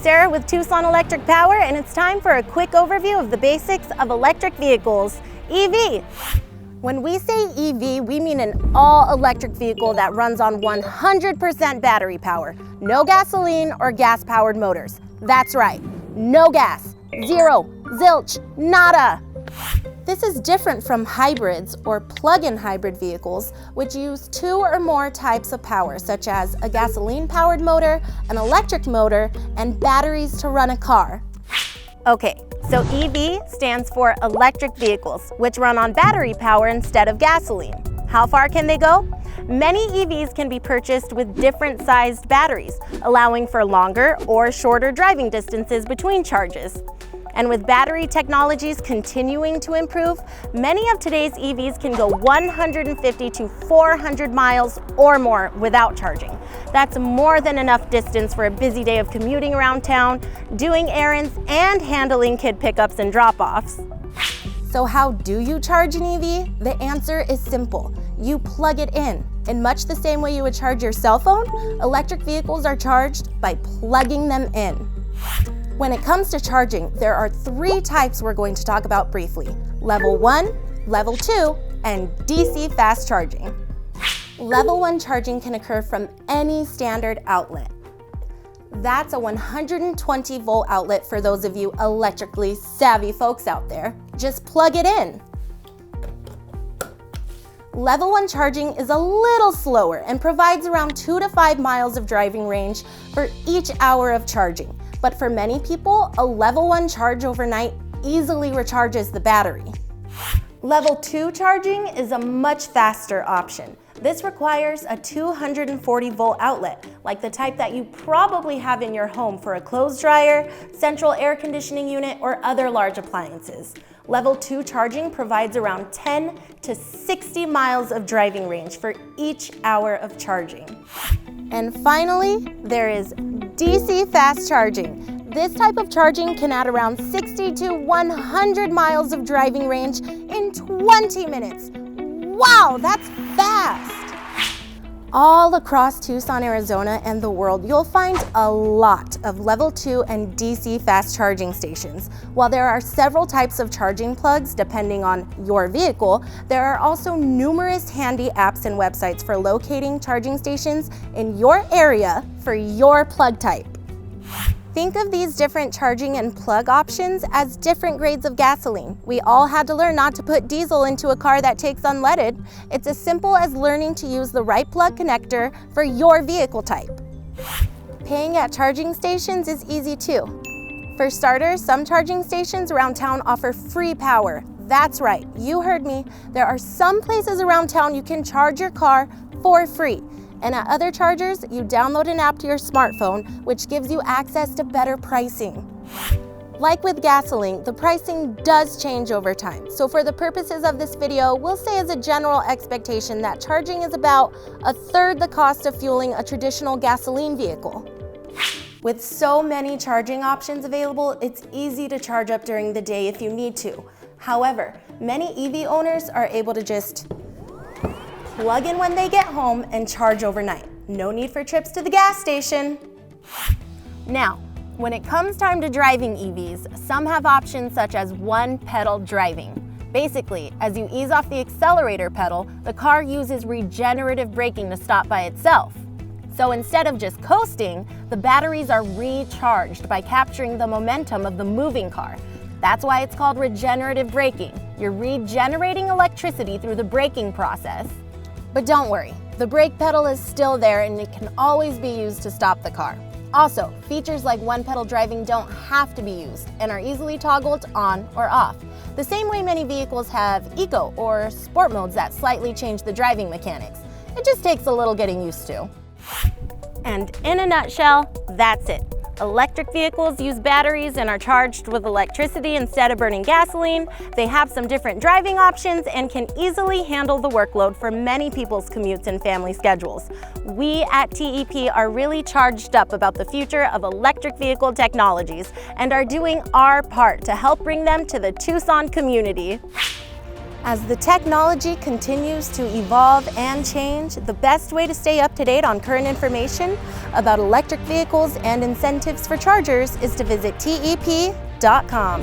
Sarah with Tucson Electric Power, and it's time for a quick overview of the basics of electric vehicles. EV. When we say EV, we mean an all-electric vehicle that runs on 100% battery power. No gasoline or gas-powered motors. That's right, no gas, zero, zilch, nada. This is different from hybrids or plug-in hybrid vehicles, which use 2 or more types of power, such as a gasoline-powered motor, an electric motor, and batteries to run a car. Okay, so EV stands for electric vehicles, which run on battery power instead of gasoline. How far can they go? Many EVs can be purchased with different sized batteries, allowing for longer or shorter driving distances between charges. And with battery technologies continuing to improve, many of today's EVs can go 150 to 400 miles or more without charging. That's more than enough distance for a busy day of commuting around town, doing errands, and handling kid pickups and drop-offs. So how do you charge an EV? The answer is simple. You plug it in. In much the same way you would charge your cell phone, electric vehicles are charged by plugging them in. When it comes to charging, there are 3 types we're going to talk about briefly: Level 1, Level 2, and DC fast charging. Level 1 charging can occur from any standard outlet. That's a 120 volt outlet for those of you electrically savvy folks out there. Just plug it in. Level 1 charging is a little slower and provides around 2 to 5 miles of driving range for each hour of charging. But for many people, a Level 1 charge overnight easily recharges the battery. Level 2 charging is a much faster option. This requires a 240 volt outlet, like the type that you probably have in your home for a clothes dryer, central air conditioning unit, or other large appliances. Level 2 charging provides around 10 to 60 miles of driving range for each hour of charging. And finally, there is DC fast charging. This type of charging can add around 60 to 100 miles of driving range in 20 minutes. Wow, that's fast! All across Tucson, Arizona and the world, you'll find a lot of Level 2 and DC fast charging stations. While there are several types of charging plugs depending on your vehicle, there are also numerous handy apps and websites for locating charging stations in your area for your plug type. Think of these different charging and plug options as different grades of gasoline. We all had to learn not to put diesel into a car that takes unleaded. It's as simple as learning to use the right plug connector for your vehicle type. Paying at charging stations is easy too. For starters, some charging stations around town offer free power. That's right, you heard me. There are some places around town you can charge your car for free. And at other chargers, you download an app to your smartphone, which gives you access to better pricing. Like with gasoline, the pricing does change over time. So for the purposes of this video, we'll say as a general expectation that charging is about 1/3 the cost of fueling a traditional gasoline vehicle. With so many charging options available, it's easy to charge up during the day if you need to. However, many EV owners are able to just plug in when they get home and charge overnight. No need for trips to the gas station. Now, when it comes time to driving EVs, some have options such as one-pedal driving. Basically, as you ease off the accelerator pedal, the car uses regenerative braking to stop by itself. So instead of just coasting, the batteries are recharged by capturing the momentum of the moving car. That's why it's called regenerative braking. You're regenerating electricity through the braking process. But don't worry, the brake pedal is still there and it can always be used to stop the car. Also, features like one-pedal driving don't have to be used and are easily toggled on or off. The same way many vehicles have eco or sport modes that slightly change the driving mechanics. It just takes a little getting used to. And in a nutshell, that's it. Electric vehicles use batteries and are charged with electricity instead of burning gasoline. They have some different driving options and can easily handle the workload for many people's commutes and family schedules. We at TEP are really charged up about the future of electric vehicle technologies and are doing our part to help bring them to the Tucson community. As the technology continues to evolve and change, the best way to stay up to date on current information about electric vehicles and incentives for chargers is to visit TEP.com.